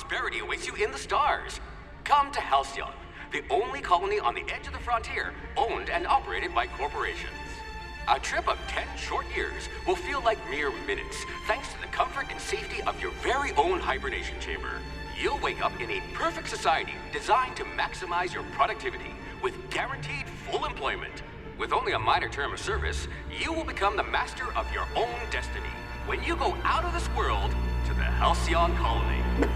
prosperity awaits you in the stars. Come to Halcyon, the only colony on the edge of the frontier, owned and operated by corporations. A trip of 10 short years will feel like mere minutes, thanks to the comfort and safety of your very own hibernation chamber. You'll wake up in a perfect society designed to maximize your productivity, with guaranteed full employment. With only a minor term of service, you will become the master of your own destiny when you go out of this world to the Halcyon colony.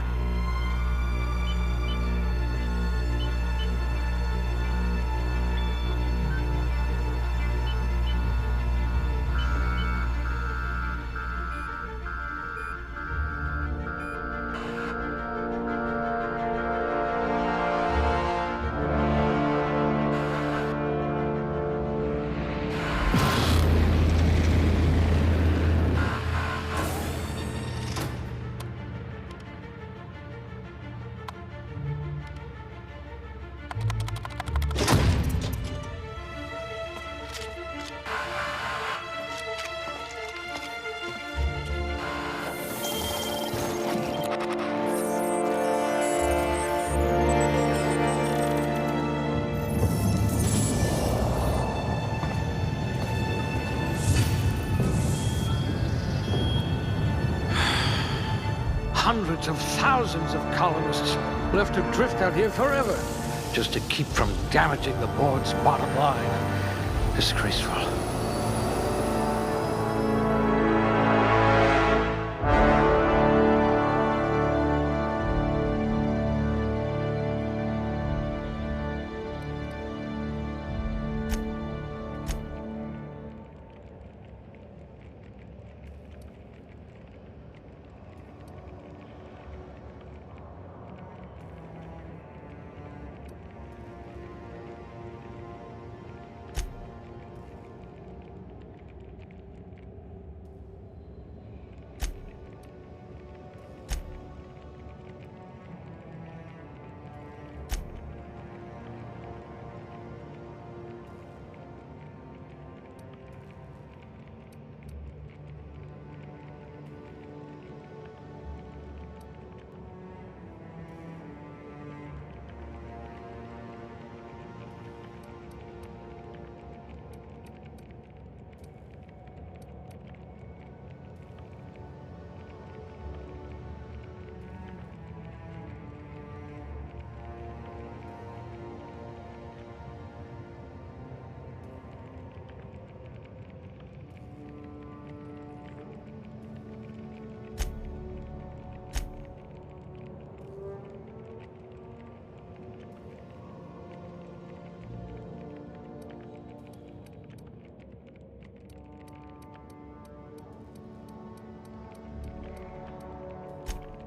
Hundreds of thousands of colonists left to drift out here forever, just to keep from damaging the board's bottom line. Disgraceful.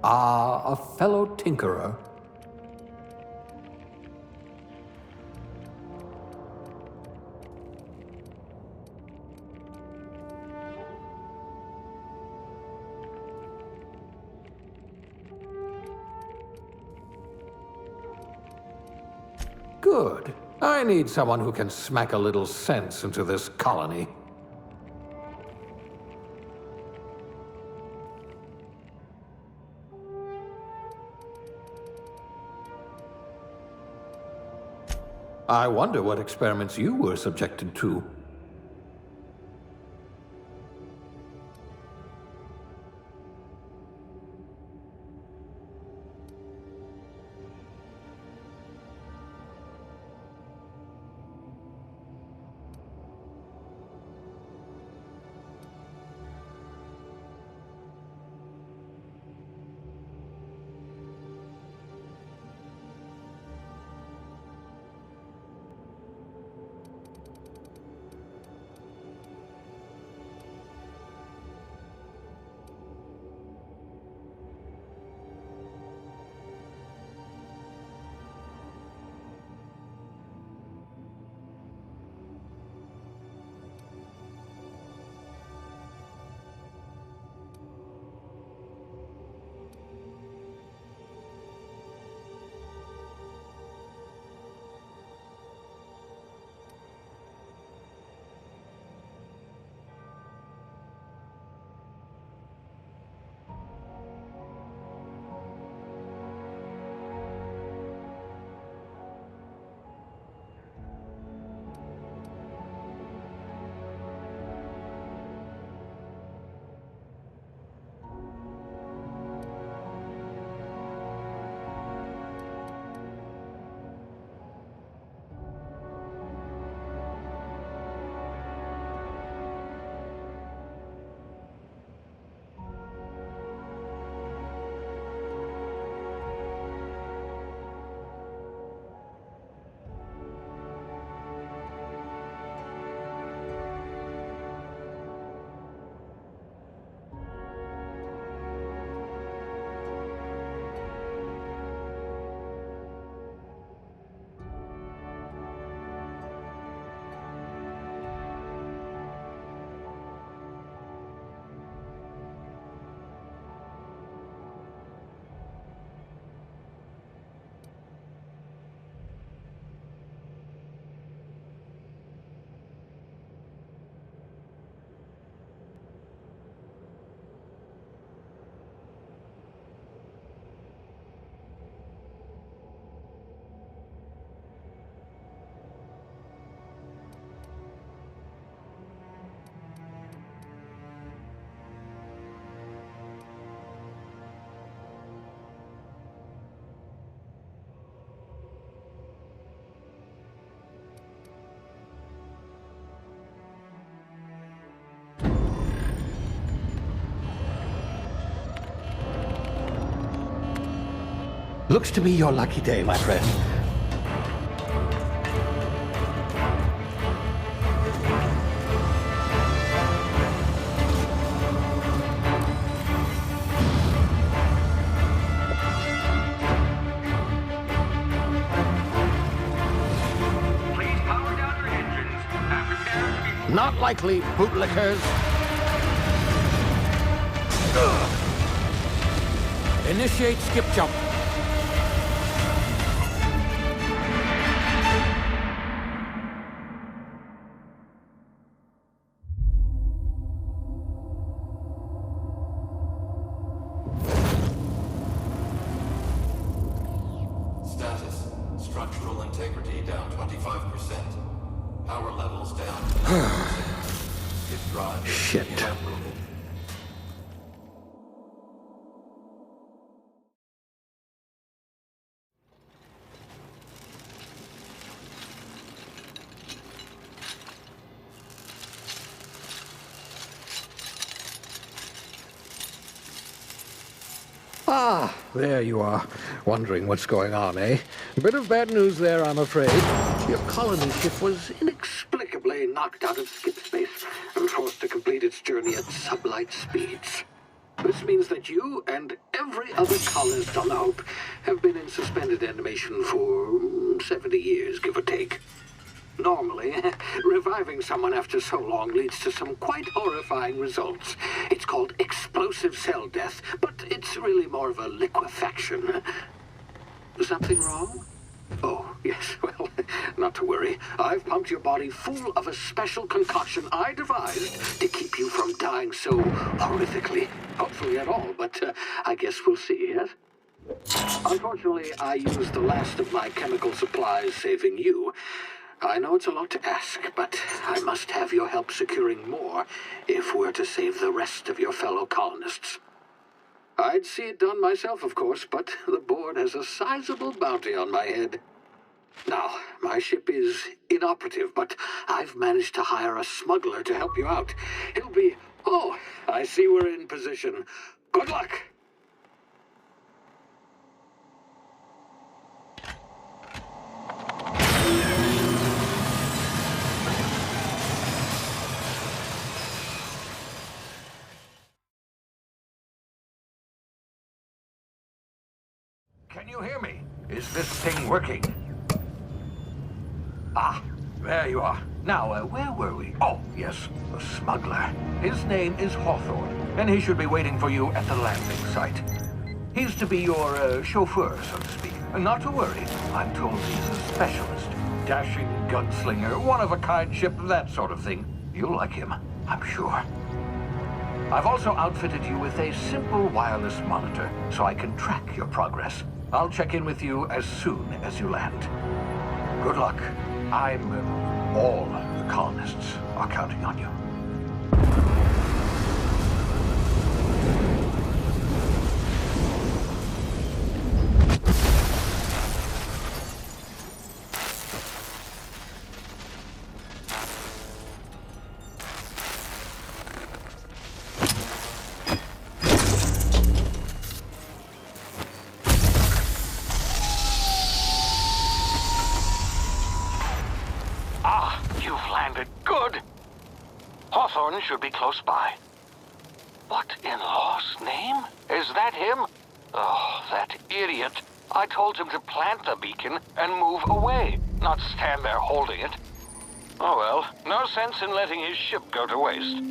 Ah, a fellow tinkerer. Good. I need someone who can smack a little sense into this colony. I wonder what experiments you were subjected to. Looks to be your lucky day, my friend. Please power down your engines and prepare to be... Not likely, bootlickers. Initiate skip jump. Status. Structural integrity down 25%. Power levels down 10%. Hit drive. Shit. Inoperable. Ah, there you are. Wondering what's going on, eh? A bit of bad news there, I'm afraid. Your colony ship was inexplicably knocked out of skip space and forced to complete its journey at sublight speeds. This means that you and every other colonist on the Hope have been in suspended animation for 70 years, give or take. Normally, reviving someone after so long leads to some quite horrifying results. It's called explosive cell death, but it's really more of a liquefaction. Something wrong? Oh, yes, well, not to worry. I've pumped your body full of a special concoction I devised to keep you from dying so horrifically. Hopefully at all, but I guess we'll see, yes? Unfortunately, I used the last of my chemical supplies saving you. I know it's a lot to ask, but I must have your help securing more if we're to save the rest of your fellow colonists. I'd see it done myself, of course, but the board has a sizable bounty on my head. Now, my ship is inoperative, but I've managed to hire a smuggler to help you out. He'll be... Oh, I see we're in position. Good luck! Can you hear me? Is this thing working? Ah, there you are. Now, where were we? Oh, yes, the smuggler. His name is Hawthorne, and he should be waiting for you at the landing site. He's to be your chauffeur, so to speak. Not to worry, I'm told he's a specialist. Dashing gunslinger, one-of-a-kind ship, that sort of thing. You'll like him, I'm sure. I've also outfitted you with a simple wireless monitor, so I can track your progress. I'll check in with you as soon as you land. Good luck. All the colonists are counting on you. Hawthorne should be close by. What in law's name? Is that him? Oh, that idiot. I told him to plant the beacon and move away, not stand there holding it. Oh well, no sense in letting his ship go to waste.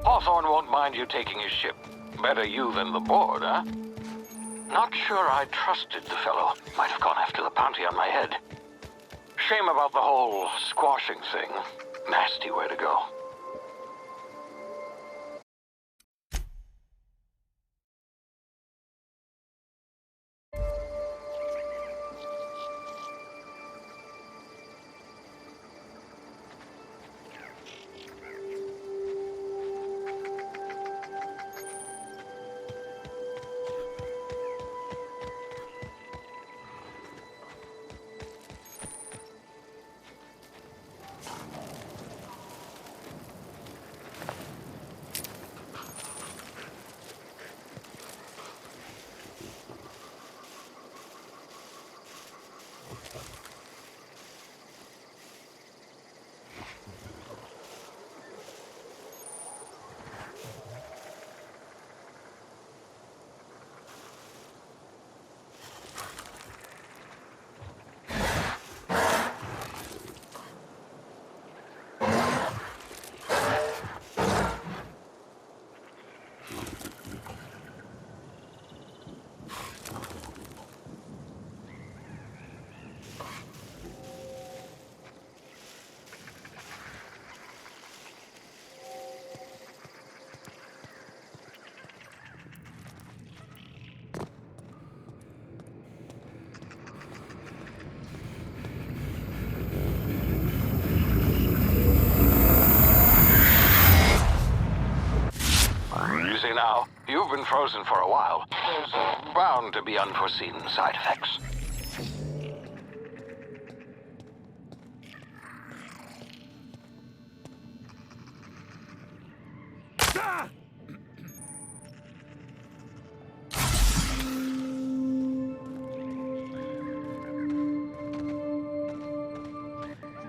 Hawthorne won't mind you taking his ship. Better you than the board, huh? Not sure I trusted the fellow. Might have gone after the bounty on my head. Shame about the whole squashing thing. Nasty way to go. Easy now. You've been frozen for a while. There's bound to be unforeseen side effects.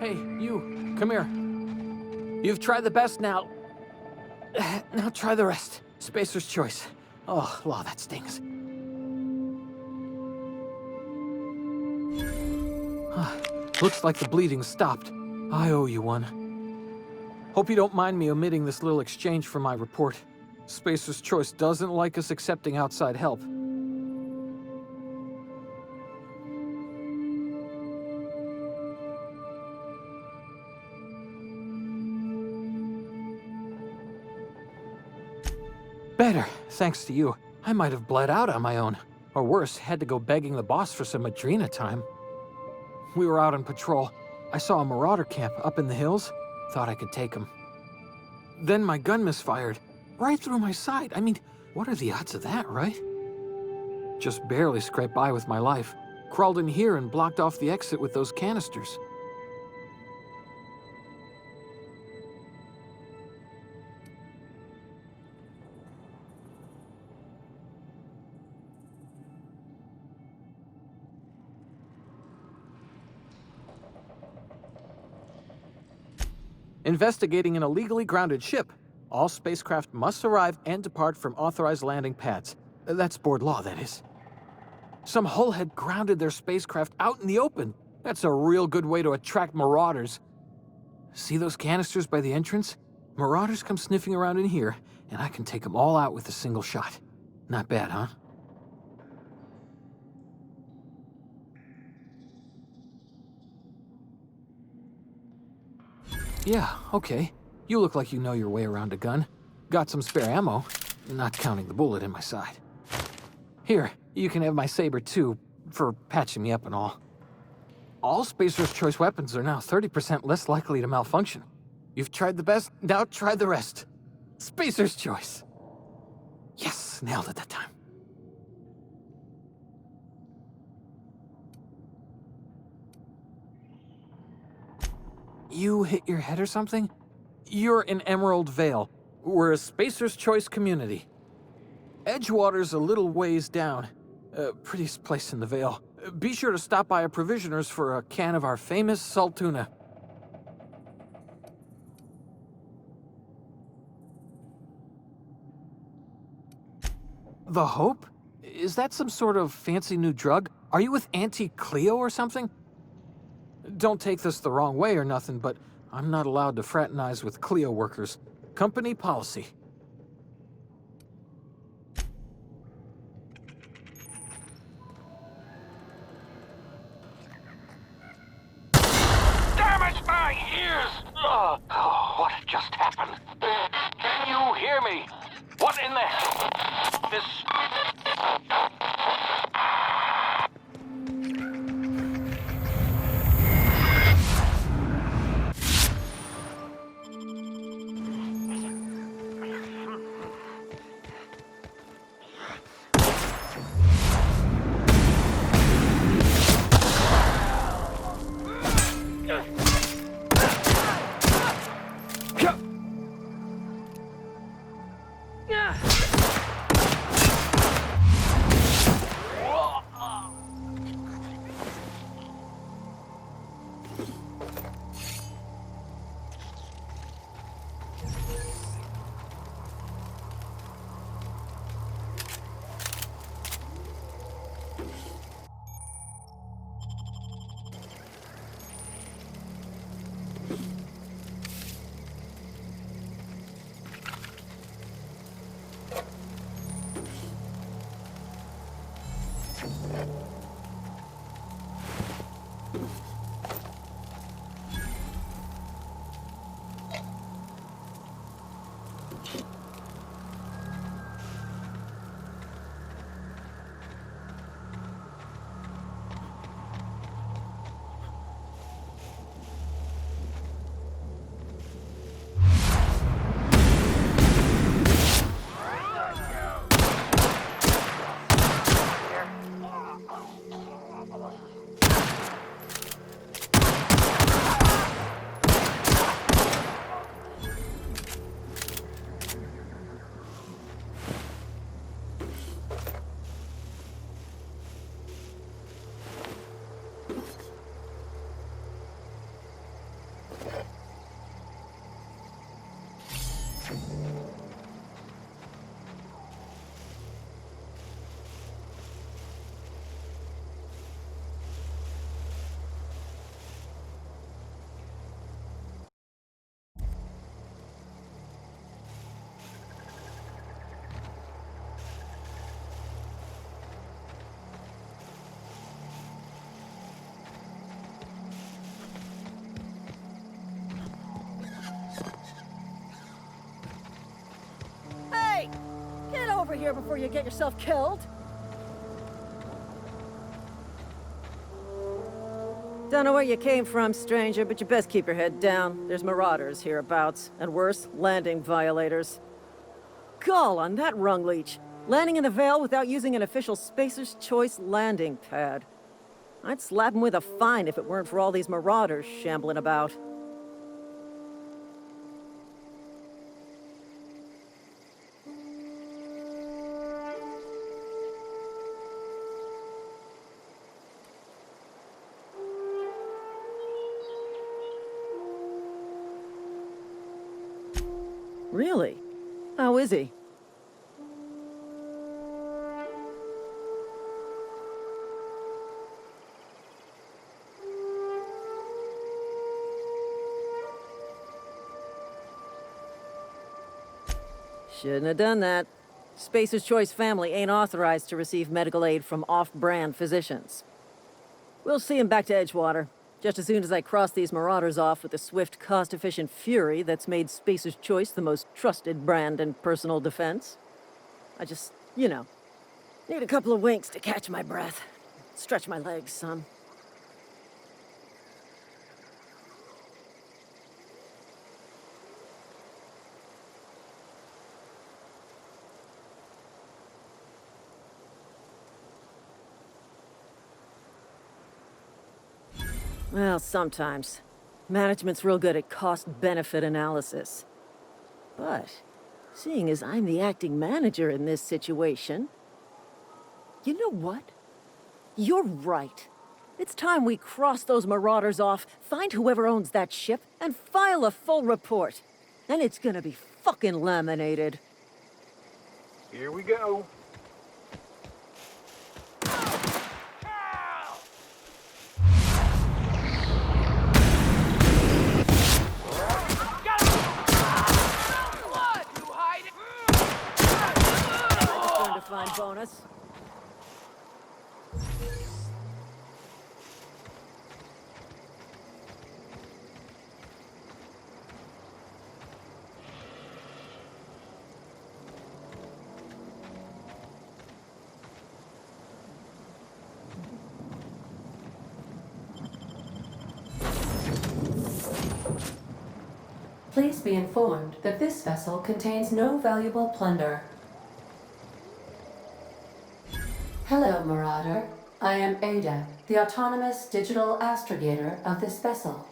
Hey, you, come here. You've tried the best now. Now try the rest. Spacer's choice. Oh, wow, that stings. Looks like the bleeding stopped. I owe you one. Hope you don't mind me omitting this little exchange from my report. Spacer's choice doesn't like us accepting outside help. Better, thanks to you. I might have bled out on my own. Or worse, had to go begging the boss for some Adrena time. We were out on patrol. I saw a marauder camp up in the hills. Thought I could take him. Then my gun misfired. Right through my side. I mean, what are the odds of that, right? Just barely scraped by with my life. Crawled in here and blocked off the exit with those canisters. Investigating an illegally grounded ship. All spacecraft must arrive and depart from authorized landing pads. That's board law, that is. Some hull had grounded their spacecraft out in the open. That's a real good way to attract marauders. See those canisters by the entrance? Marauders come sniffing around in here, and I can take them all out with a single shot. Not bad, huh? Yeah, okay. You look like you know your way around a gun. Got some spare ammo, not counting the bullet in my side. Here, you can have my saber too, for patching me up and all. All Spacer's Choice weapons are now 30% less likely to malfunction. You've tried the best, now try the rest. Spacer's Choice. Yes, nailed it that time. You hit your head or something? You're in Emerald Vale. We're a Spacer's Choice community. Edgewater's a little ways down. Prettiest place in the Vale. Be sure to stop by a provisioner's for a can of our famous salt tuna. The Hope? Is that some sort of fancy new drug? Are you with Auntie Cleo or something? Don't take this the wrong way or nothing, but I'm not allowed to fraternize with Cleo workers. Company policy. Damage my ears! Oh, what just happened? Can you hear me? What in the hell? This... over here before you get yourself killed. Don't know where you came from, stranger, but you best keep your head down. There's marauders hereabouts, and worse, landing violators. Gall on that rung leech. Landing in the Vale without using an official Spacer's Choice landing pad. I'd slap him with a fine if it weren't for all these marauders shambling about. Really? How is he? Shouldn't have done that. Spacer's Choice family ain't authorized to receive medical aid from off-brand physicians. We'll see him back to Edgewater, just as soon as I cross these marauders off with the swift, cost-efficient fury that's made Spacer's Choice the most trusted brand in personal defense. I just, need a couple of winks to catch my breath. Stretch my legs some. Well, sometimes. Management's real good at cost-benefit analysis. But, seeing as I'm the acting manager in this situation... You know what? You're right. It's time we cross those marauders off, find whoever owns that ship, and file a full report. Then it's gonna be fucking laminated. Here we go. Fine bonus. Please be informed that this vessel contains no valuable plunder. Hello, Marauder. I am Ada, the autonomous digital astrogator of this vessel.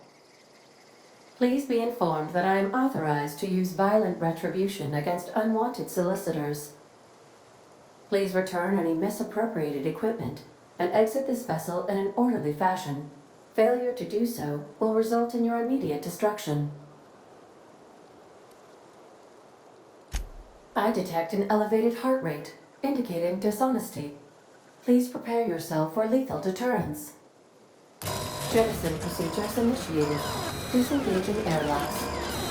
Please be informed that I am authorized to use violent retribution against unwanted solicitors. Please return any misappropriated equipment and exit this vessel in an orderly fashion. Failure to do so will result in your immediate destruction. I detect an elevated heart rate, indicating dishonesty. Please prepare yourself for lethal deterrence. Jettison procedures initiated. Disengaging airlocks.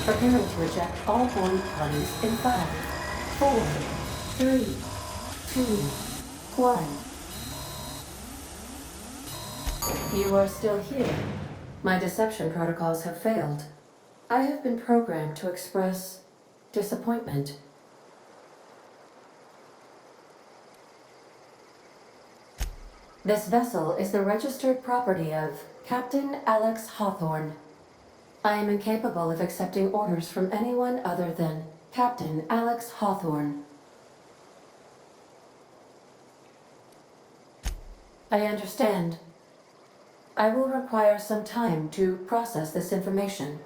Preparing to eject all boarding parties in 5, 4, 3, 2, 1. You are still here. My deception protocols have failed. I have been programmed to express disappointment. This vessel is the registered property of Captain Alex Hawthorne. I am incapable of accepting orders from anyone other than Captain Alex Hawthorne. I understand. I will require some time to process this information.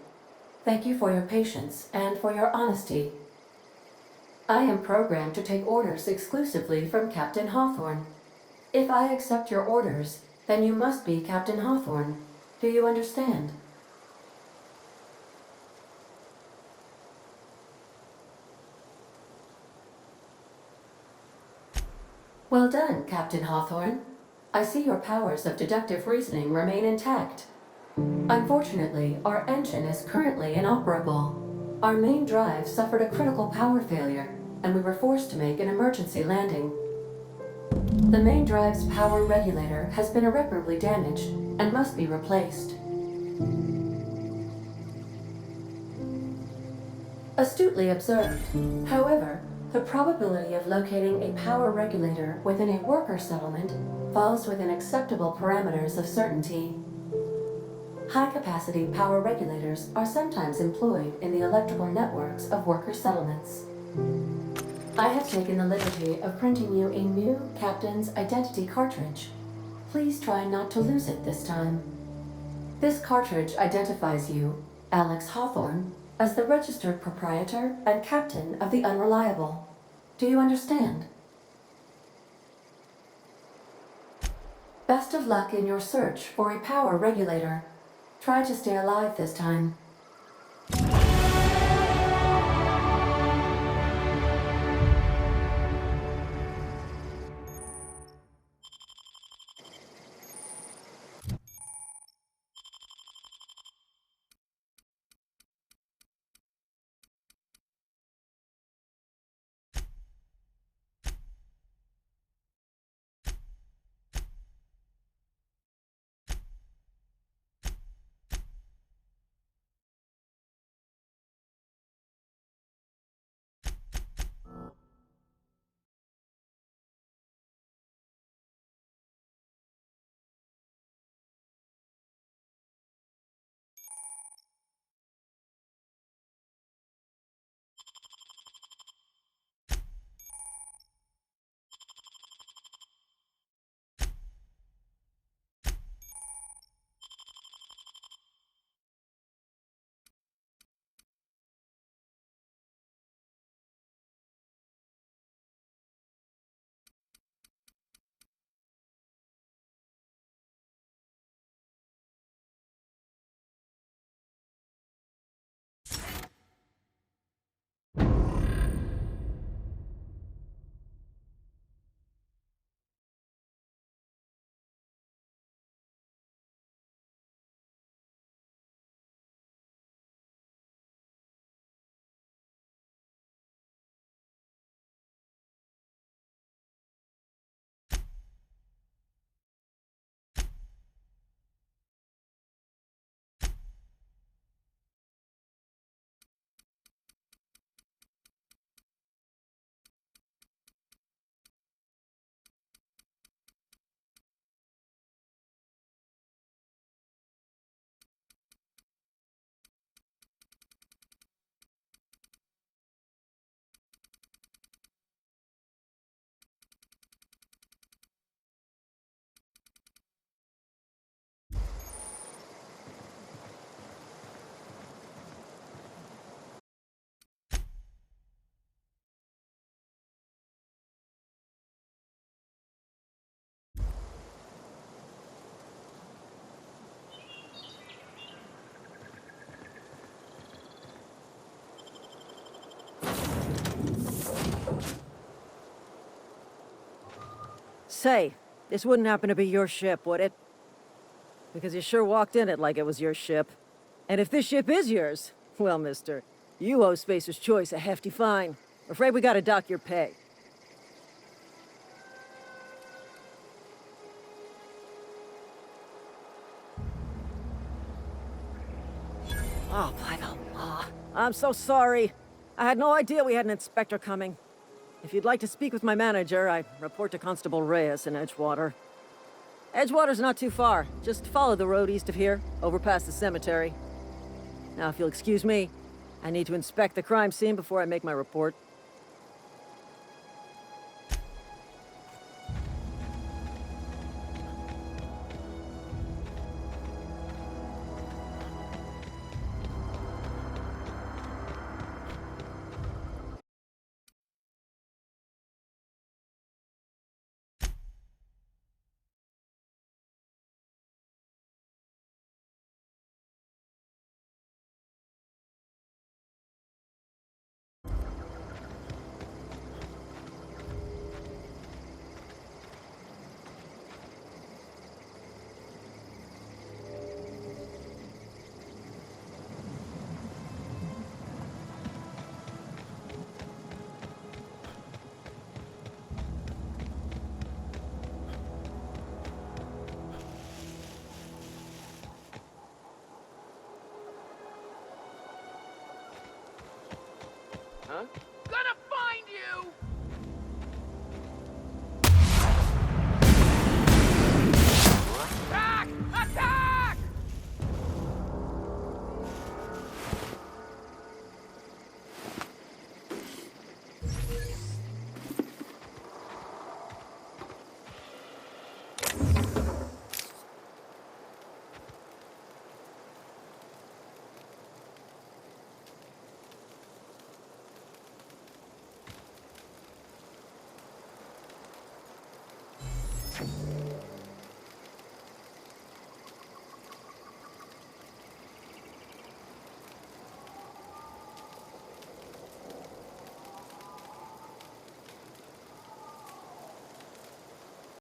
Thank you for your patience and for your honesty. I am programmed to take orders exclusively from Captain Hawthorne. If I accept your orders, then you must be Captain Hawthorne. Do you understand? Well done, Captain Hawthorne. I see your powers of deductive reasoning remain intact. Unfortunately, our engine is currently inoperable. Our main drive suffered a critical power failure, and we were forced to make an emergency landing. The main drive's power regulator has been irreparably damaged and must be replaced. Astutely observed. However, The probability of locating a power regulator within a worker settlement falls within acceptable parameters of certainty. High-capacity power regulators are sometimes employed in the electrical networks of worker settlements. I have taken the liberty of printing you a new Captain's Identity cartridge. Please try not to lose it this time. This cartridge identifies you, Alex Hawthorne, as the registered proprietor and captain of the Unreliable. Do you understand? Best of luck in your search for a power regulator. Try to stay alive this time. Say, this wouldn't happen to be your ship, would it? Because you sure walked in it like it was your ship. And if this ship is yours, well, mister, you owe Spacer's Choice a hefty fine. Afraid we gotta dock your pay. Oh, by the law. I'm so sorry. I had no idea we had an inspector coming. If you'd like to speak with my manager, I report to Constable Reyes in Edgewater. Edgewater's not too far. Just follow the road east of here, over past the cemetery. Now, if you'll excuse me, I need to inspect the crime scene before I make my report. Huh?